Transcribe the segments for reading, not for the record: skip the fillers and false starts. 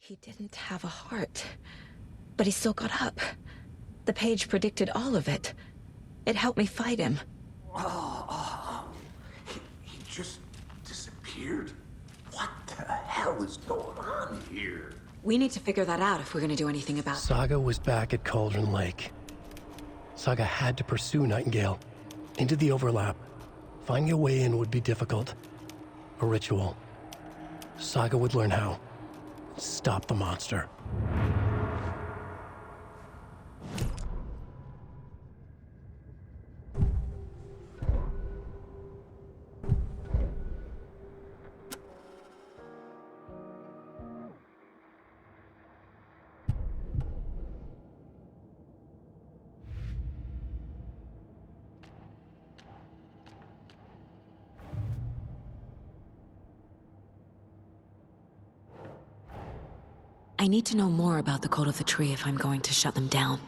He didn't have a heart, but he still got up. The page predicted all of it. It helped me fight him. He just disappeared? What the hell is going on here? We need to figure that out if we're gonna do anything about it. Saga was back at Cauldron Lake. Saga had to pursue Nightingale into the overlap. Finding a way in would be difficult. A ritual. Saga would learn how. Stop the monster. I need to know more about the code of the tree if I'm going to shut them down.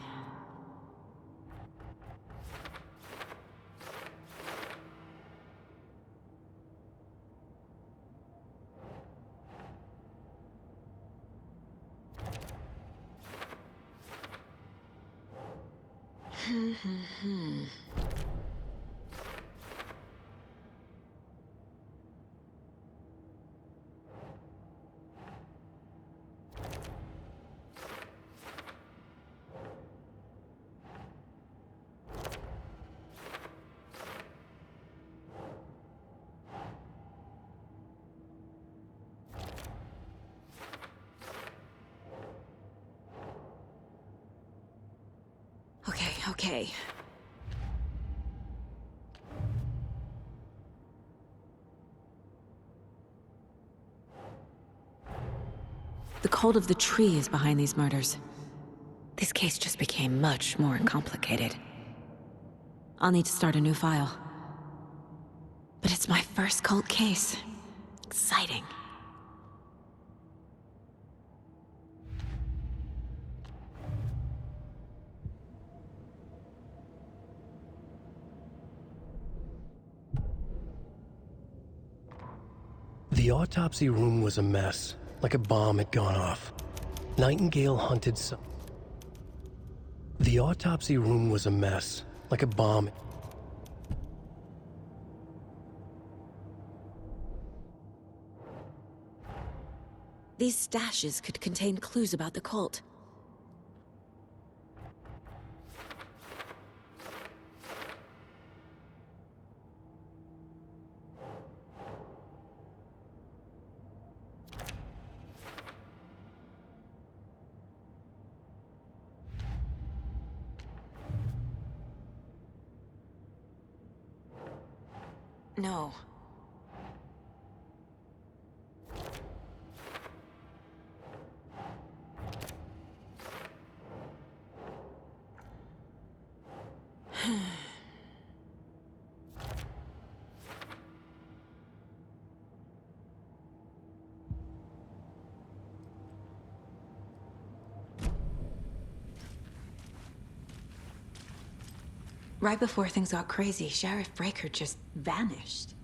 Okay. The cult of the tree is behind these murders. This case just became much more complicated. I'll need to start a new file. But it's my first cult case. Exciting. The autopsy room was a mess, like a bomb had gone off. Nightingale hunted some... The autopsy room was a mess, like a bomb... These stashes could contain clues about the cult. No. Right before things got crazy, Sheriff Breaker just vanished.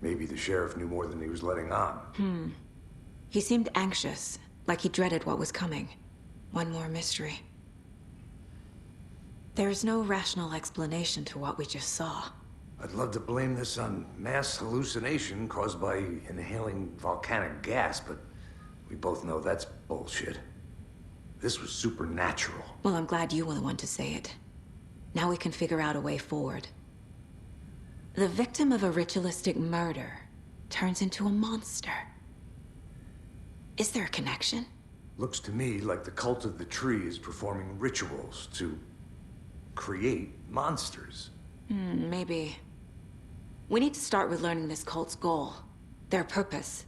Maybe the sheriff knew more than he was letting on. He seemed anxious, like he dreaded what was coming. One more mystery. There's no rational explanation to what we just saw. I'd love to blame this on mass hallucination caused by inhaling volcanic gas, but we both know that's bullshit. This was supernatural. Well, I'm glad you were the one to say it. Now we can figure out a way forward. The victim of a ritualistic murder turns into a monster. Is there a connection? Looks to me like the cult of the tree is performing rituals to create monsters. Maybe. We need to start with learning this cult's goal, their purpose.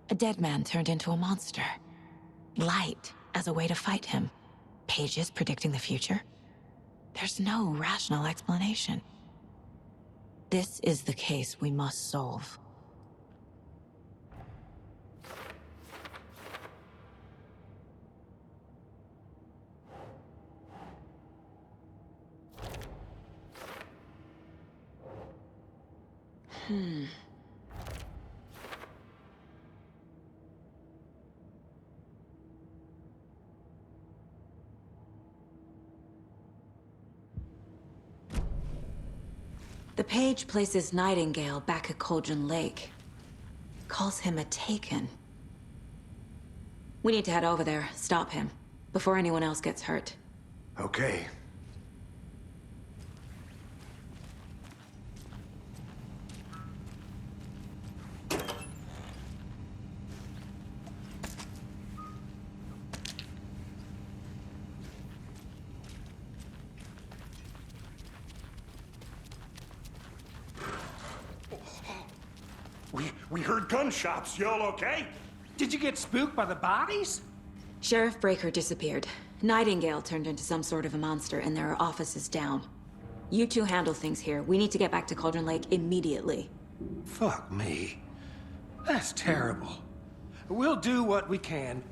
A dead man turned into a monster. Light as a way to fight him. Pages predicting the future. There's no rational explanation. This is the case we must solve. The page places Nightingale back at Cauldron Lake. Calls him a Taken. We need to head over there, stop him, before anyone else gets hurt. Okay. We heard gunshots. Y'all okay? Did you get spooked by the bodies? Sheriff Breaker disappeared. Nightingale turned into some sort of a monster, and there are offices down. You two handle things here. We need to get back to Cauldron Lake immediately. Fuck me. That's terrible. We'll do what we can.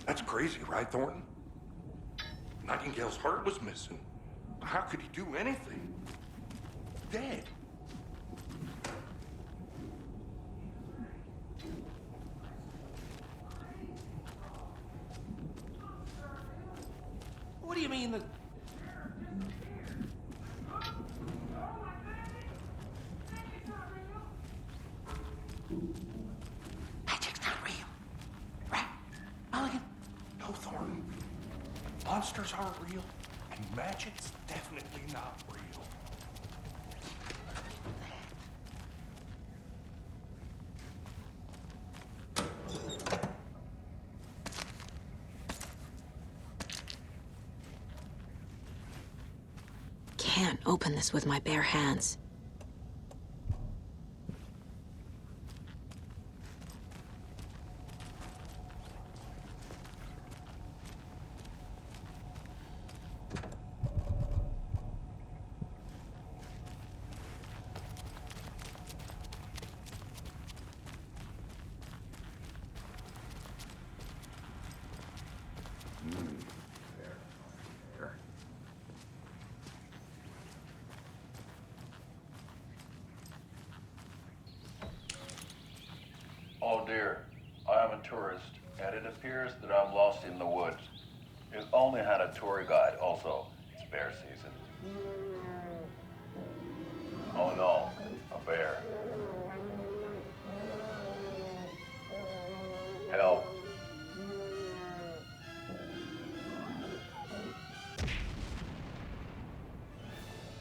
That's crazy, right, Thornton? Nightingale's heart was missing. How could he do anything? Dead. What do you mean the... Magic's not real. Right? Mulligan? No, Thornton. Monsters aren't real, and magic's definitely not real. Can't open this with my bare hands. Oh dear, I am a tourist, and it appears that I'm lost in the woods. It only had a tour guide, also. It's bear season. Oh no, a bear. Help.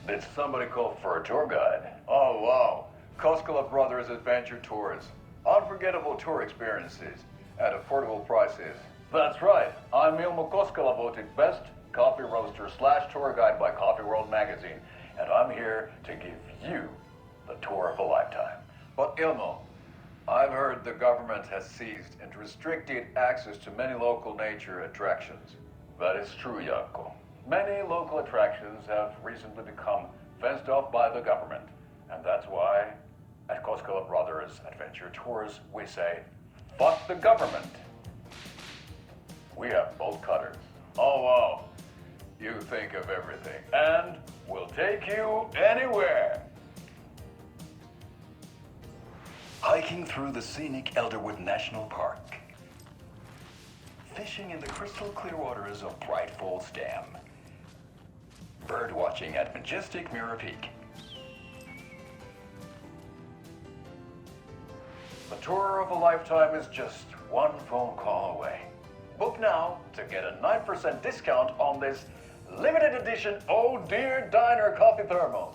Did somebody call for a tour guide? Oh wow, Koskela Brothers Adventure Tours. Unforgettable tour experiences at affordable prices. That's right, I'm Ilmo Koskela, voted best coffee roaster / tour guide by Coffee World magazine, and I'm here to give you the tour of a lifetime. But Ilmo, I've heard the government has seized and restricted access to many local nature attractions. That is true, Janko. Many local attractions have recently become fenced off by the government, and that's why at Koskela Brothers Adventure Tours, we say, fuck the government. We have bolt cutters. Oh wow, you think of everything, and we'll take you anywhere. Hiking through the scenic Elderwood National Park. Fishing in the crystal clear waters of Bright Falls Dam. Bird watching at majestic Mirror Peak. The tour of a lifetime is just one phone call away. Book now to get a 9% discount on this limited edition Oh Dear Diner coffee thermos.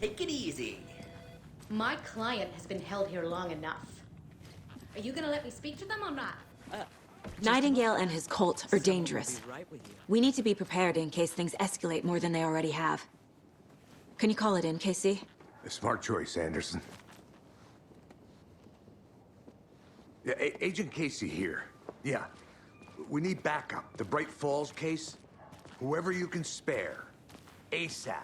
Take it easy. My client has been held here long enough. Are you gonna let me speak to them or not? Nightingale and his cult are dangerous. We need to be prepared in case things escalate more than they already have. Can you call it in, Casey? A smart choice, Anderson. Yeah, Agent Casey here. Yeah. We need backup. The Bright Falls case. Whoever you can spare. ASAP.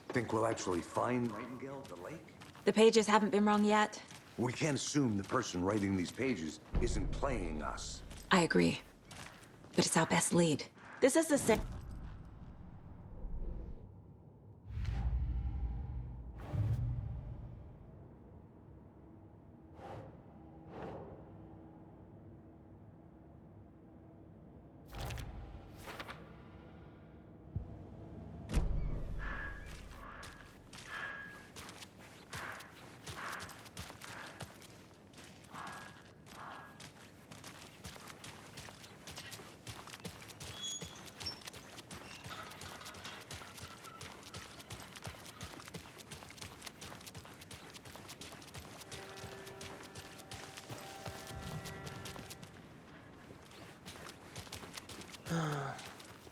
Think we'll actually find Nightingale at the lake? The pages haven't been wrong yet. We can't assume the person writing these pages isn't playing us. I agree. But it's our best lead. This is the same.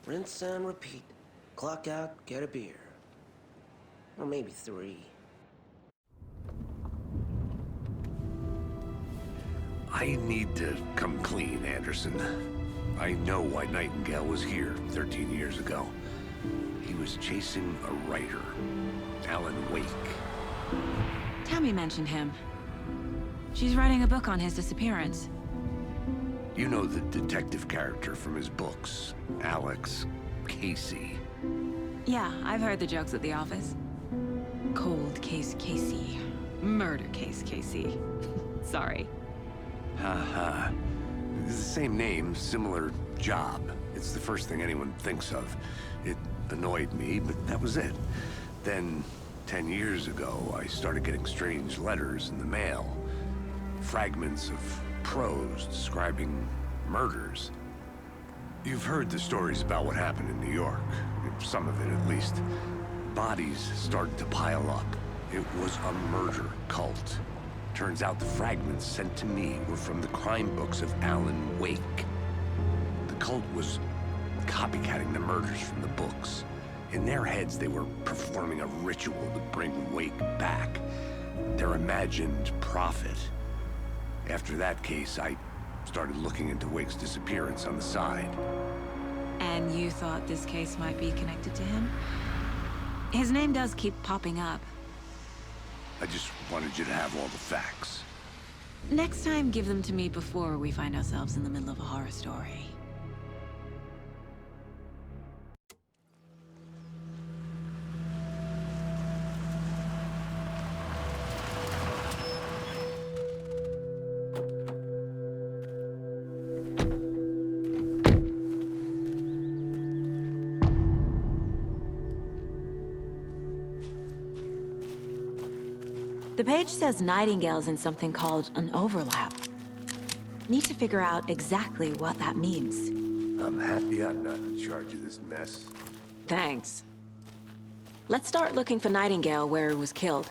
Rinse and repeat. Clock out, get a beer. Or maybe 3. I need to come clean, Anderson. I know why Nightingale was here 13 years ago. He was chasing a writer, Alan Wake. Tammy mentioned him. She's writing a book on his disappearance. You know the detective character from his books, Alex Casey. Yeah, I've heard the jokes at the office. Cold case Casey. Murder case Casey. Sorry. Ha. It's the same name, similar job. It's the first thing anyone thinks of. It annoyed me, but that was it. Then, 10 years ago, I started getting strange letters in the mail. Fragments of prose describing murders. You've heard the stories about what happened in New York. Some of it, at least. Bodies started to pile up. It was a murder cult. Turns out the fragments sent to me were from the crime books of Alan Wake. The cult was copycatting the murders from the books. In their heads, they were performing a ritual to bring Wake back. Their imagined prophet. After that case, I started looking into Wake's disappearance on the side. And you thought this case might be connected to him? His name does keep popping up. I just wanted you to have all the facts. Next time, give them to me before we find ourselves in the middle of a horror story. The page says Nightingale's in something called an overlap. Need to figure out exactly what that means. I'm happy I'm not in charge of this mess. Thanks. Let's start looking for Nightingale where he was killed.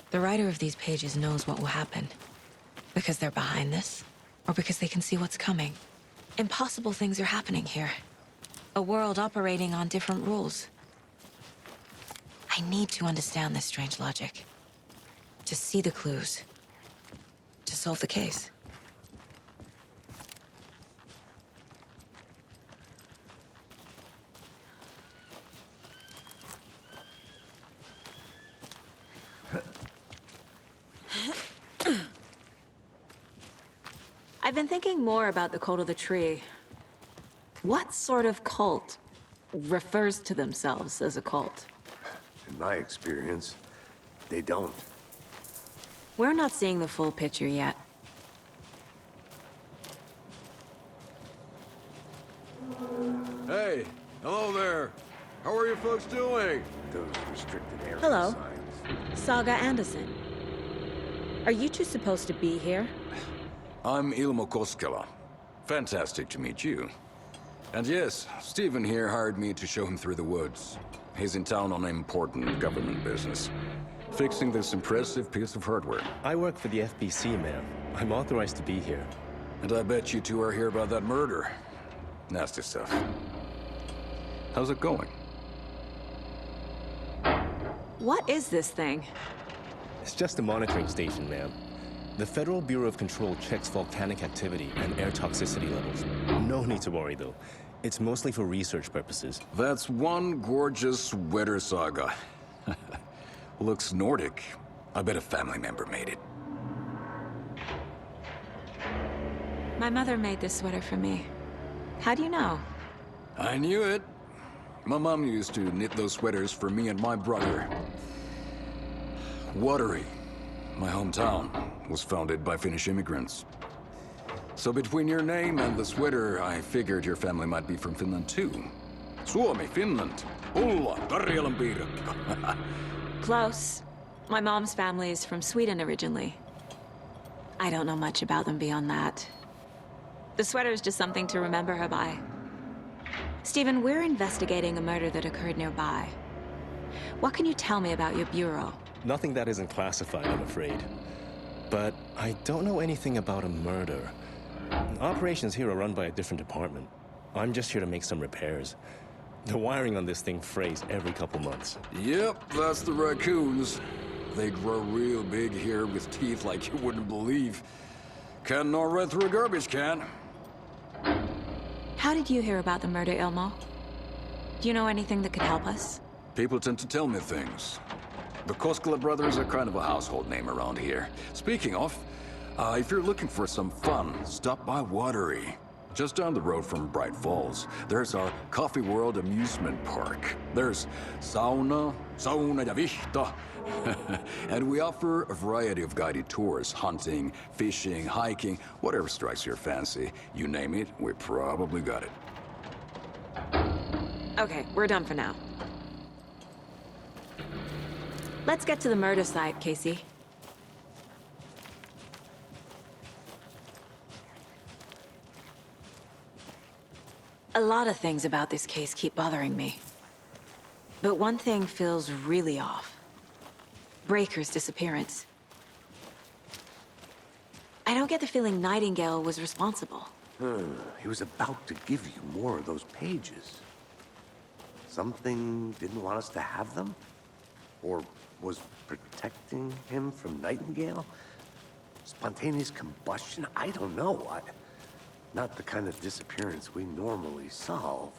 The writer of these pages knows what will happen. Because they're behind this, or because they can see what's coming. Impossible things are happening here. A world operating on different rules. I need to understand this strange logic. To see the clues. To solve the case. I've been thinking more about the cult of the tree. What sort of cult refers to themselves as a cult? In my experience, they don't. We're not seeing the full picture yet. Hey, hello there. How are you folks doing? Those restricted area Hello. signs. Saga Anderson. Are you two supposed to be here? I'm Ilmo Koskela. Fantastic to meet you. And yes, Stephen here hired me to show him through the woods. He's in town on important government business, fixing this impressive piece of hardware. I work for the FBC, ma'am. I'm authorized to be here. And I bet you two are here about that murder. Nasty stuff. How's it going? What is this thing? It's just a monitoring station, ma'am. The Federal Bureau of Control checks volcanic activity and air toxicity levels. No need to worry, though. It's mostly for research purposes. That's one gorgeous weather saga. Looks Nordic. I bet a family member made it. My mother made this sweater for me. How do you know? I knew it. My mom used to knit those sweaters for me and my brother. Watery, my hometown, was founded by Finnish immigrants. So between your name and the sweater, I figured your family might be from Finland too. Suomi, Finland. Ulla, Karjalan piirakka. Close. My mom's family is from Sweden originally. I don't know much about them beyond that. The sweater is just something to remember her by. Stephen, we're investigating a murder that occurred nearby. What can you tell me about your bureau? Nothing that isn't classified, I'm afraid. But I don't know anything about a murder. Operations here are run by a different department. I'm just here to make some repairs. The wiring on this thing frays every couple months. Yep, that's the raccoons. They grow real big here with teeth like you wouldn't believe. Can't gnaw right through a garbage can. How did you hear about the murder, Ilmo? Do you know anything that could help us? People tend to tell me things. The Koskela brothers are kind of a household name around here. Speaking of, if you're looking for some fun, stop by Watery. Just down the road from Bright Falls, there's our Coffee World amusement park. There's sauna ja vihta. And we offer a variety of guided tours, hunting, fishing, hiking, whatever strikes your fancy. You name it, we probably got it. Okay, we're done for now. Let's get to the murder site, Casey. A lot of things about this case keep bothering me. But one thing feels really off. Breaker's disappearance. I don't get the feeling Nightingale was responsible. He was about to give you more of those pages. Something didn't want us to have them? Or was protecting him from Nightingale? Spontaneous combustion? I don't know. Not the kind of disappearance we normally solve.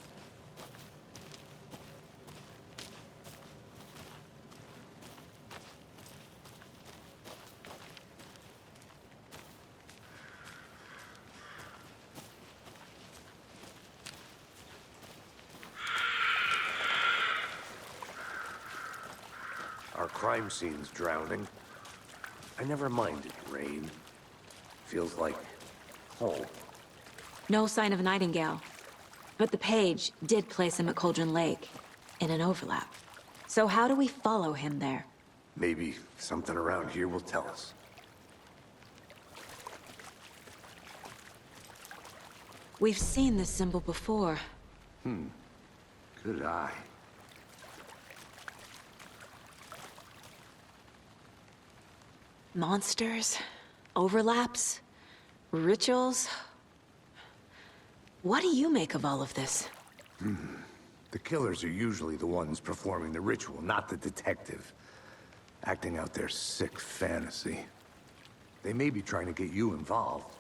Our crime scene's drowning. I never minded rain. Feels like home. No sign of Nightingale. But the page did place him at Cauldron Lake, in an overlap. So how do we follow him there? Maybe something around here will tell us. We've seen this symbol before. Good eye. Monsters, overlaps, rituals. What do you make of all of this? The killers are usually the ones performing the ritual, not the detective. Acting out their sick fantasy. They may be trying to get you involved,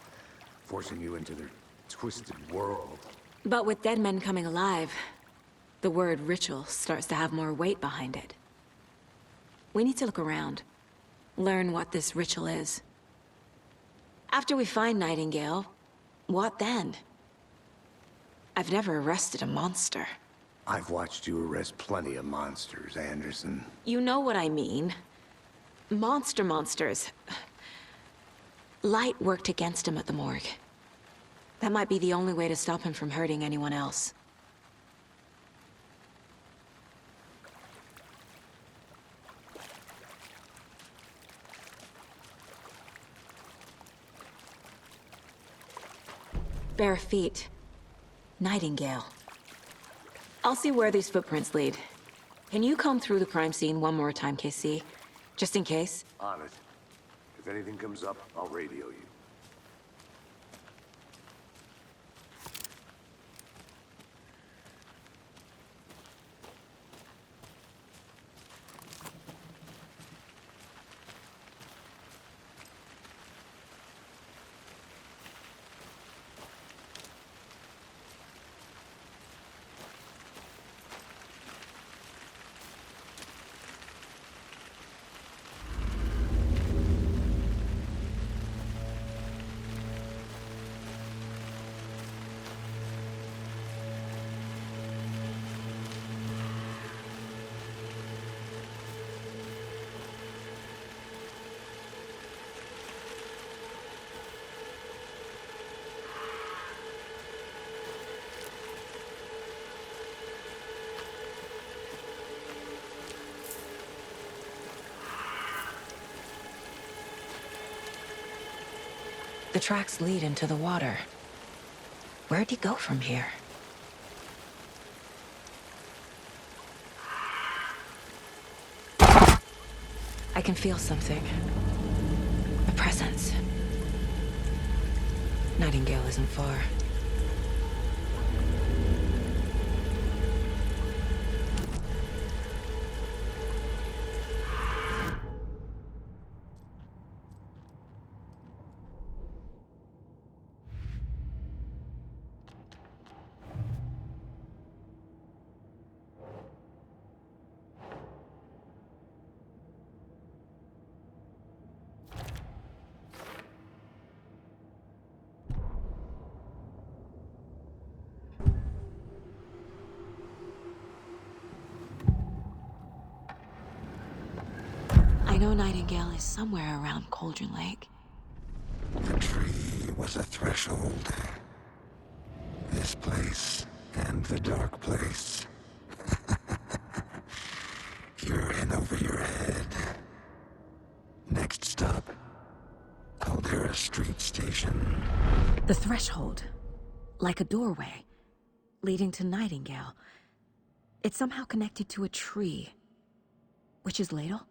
forcing you into their twisted world. But with dead men coming alive, the word ritual starts to have more weight behind it. We need to look around. Learn what this ritual is. After we find Nightingale, what then? I've never arrested a monster. I've watched you arrest plenty of monsters, Anderson. You know what I mean. Monsters. Light worked against him at the morgue. That might be the only way to stop him from hurting anyone else. Bare feet. Nightingale. I'll see where these footprints lead. Can you comb through the crime scene one more time, KC? Just in case? On it. If anything comes up, I'll radio you. The tracks lead into the water. Where'd he go from here? I can feel something. A presence. Nightingale isn't far. I know Nightingale is somewhere around Cauldron Lake. The tree was a threshold. This place and the dark place. You're in over your head. Next stop, Caldera Street Station. The threshold. Like a doorway. Leading to Nightingale. It's somehow connected to a tree. Witch's Ladle?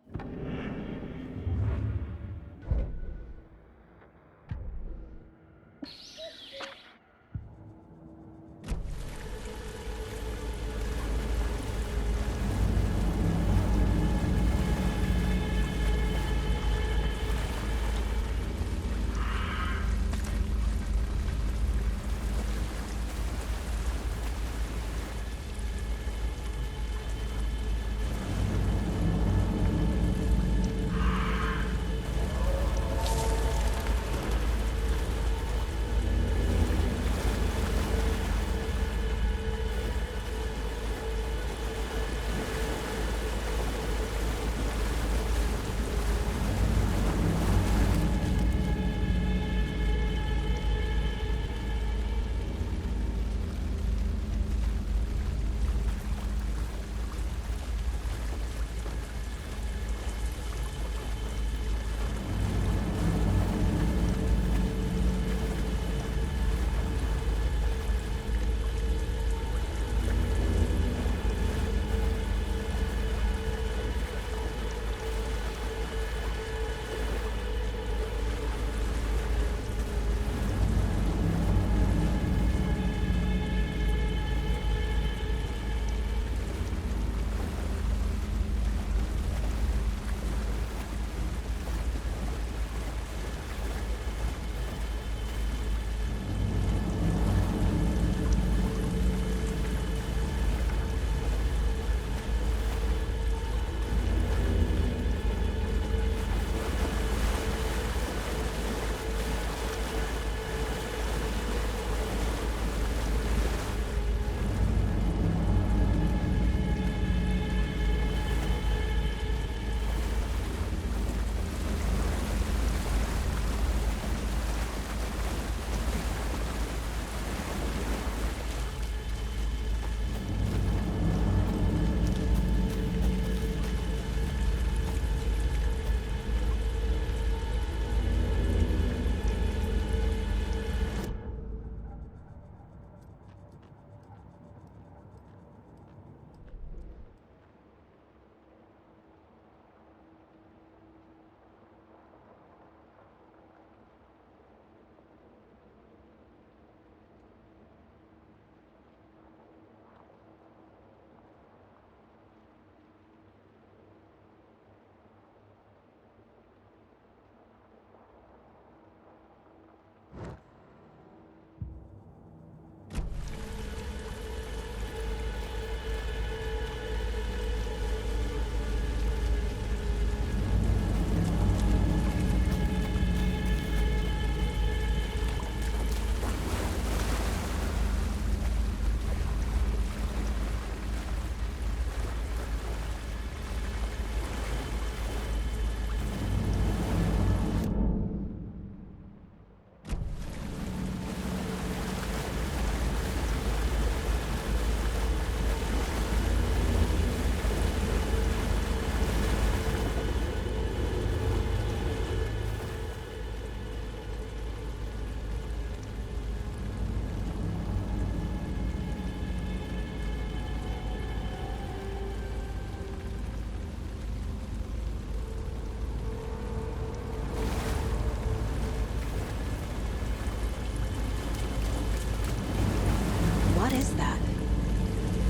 that?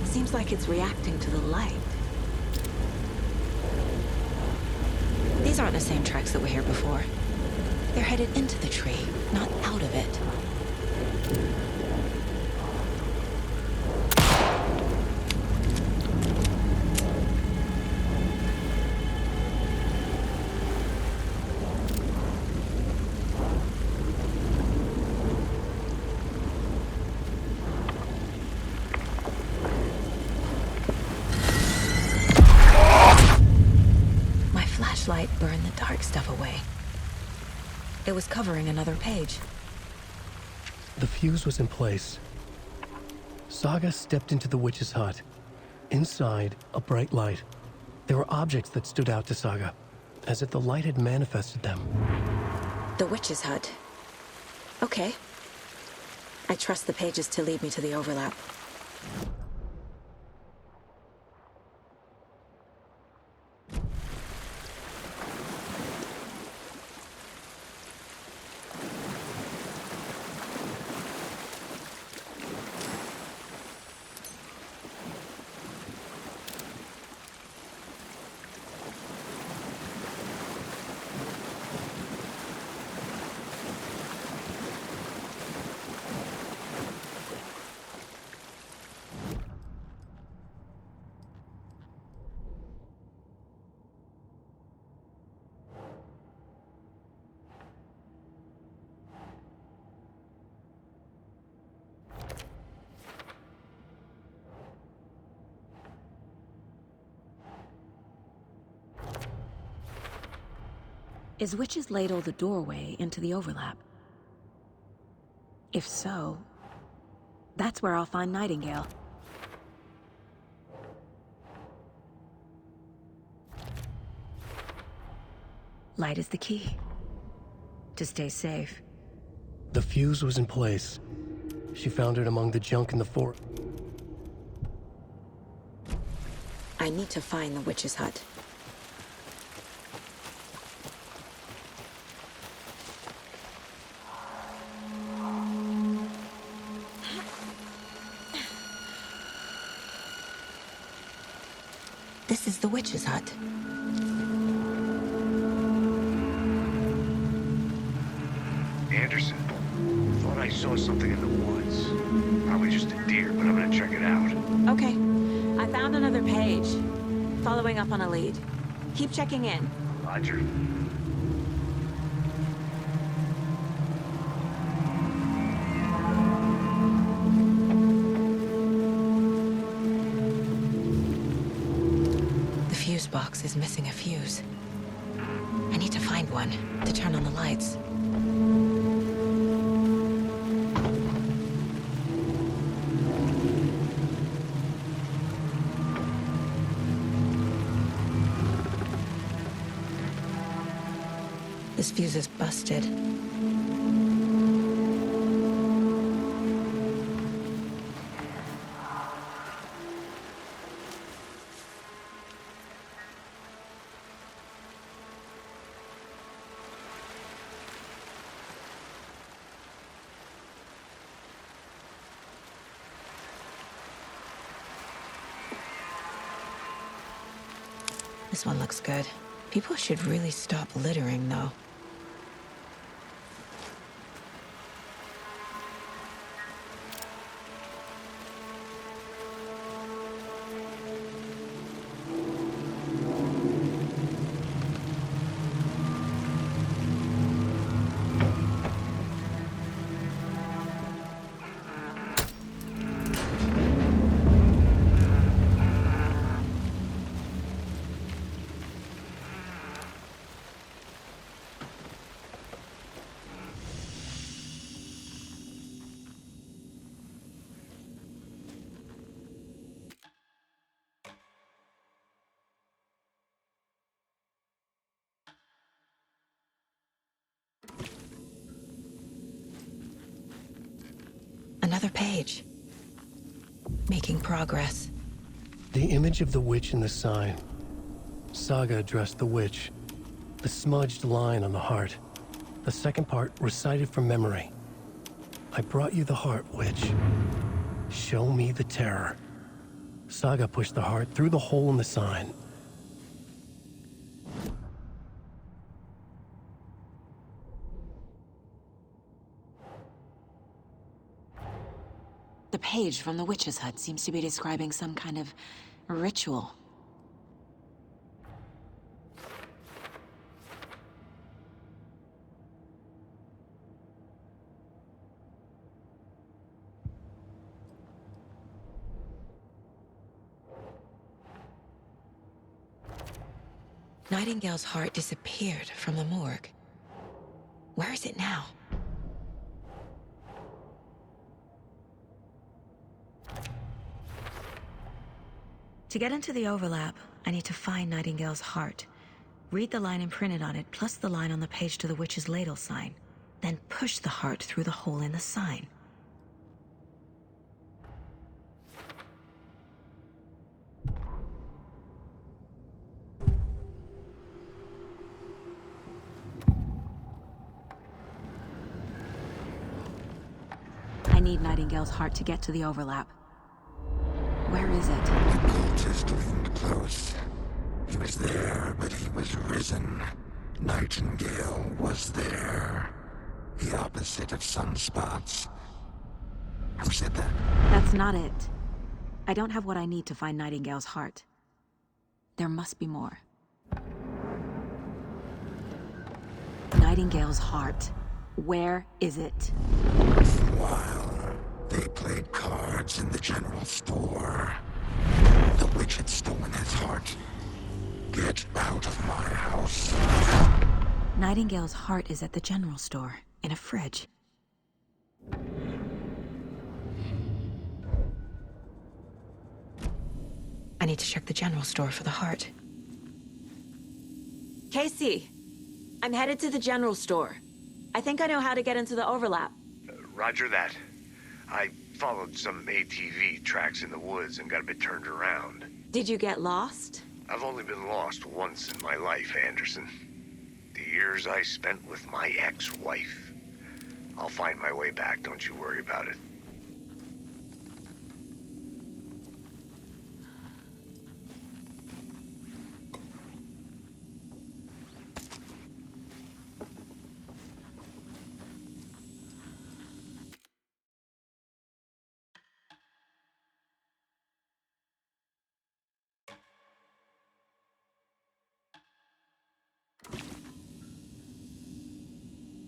Seems like it's reacting to the light. These aren't the same tracks that were here before. They're headed into the tree, not out of it. Light burned the dark stuff away. It was covering another page. The fuse was in place. Saga stepped into the witch's hut. Inside, a bright light. There were objects that stood out to Saga, as if the light had manifested them. The witch's hut. Okay. I trust the pages to lead me to the overlap. Is Witch's Ladle the doorway into the overlap? If so, that's where I'll find Nightingale. Light is the key. To stay safe. The fuse was in place. She found it among the junk in the fort. I need to find the witch's hut. This is the witch's hut. Anderson, thought I saw something in the woods. Probably just a deer, but I'm gonna check it out. Okay. I found another page. Following up on a lead. Keep checking in. Roger. The fuse box is missing a fuse. I need to find one to turn on the lights. This fuse is busted. This one looks good. People should really stop littering, though. Another page. Making progress. The image of the witch in the sign. Saga addressed the witch. The smudged line on the heart. The second part recited from memory. I brought you the heart, witch. Show me the terror. Saga pushed the heart through the hole in the sign. The page from the witch's hut seems to be describing some kind of ritual. Nightingale's heart disappeared from the morgue. Where is it now? To get into the overlap, I need to find Nightingale's heart. Read the line imprinted on it, plus the line on the page to the witch's ladle sign. Then push the heart through the hole in the sign. I need Nightingale's heart to get to the overlap. Where is it? The cultist leaned close. He was there, but he was risen. Nightingale was there. The opposite of sunspots. Who said that? That's not it. I don't have what I need to find Nightingale's heart. There must be more. Nightingale's heart. Where is it? While they played cards in the general store, the witch had stolen his heart. Get out of my house. Nightingale's heart is at the general store, in a fridge. I need to check the general store for the heart. Casey! I'm headed to the general store. I think I know how to get into the overlap. Roger that. I followed some ATV tracks in the woods and got a bit turned around. Did you get lost? I've only been lost once in my life, Anderson. The years I spent with my ex-wife. I'll find my way back, don't you worry about it.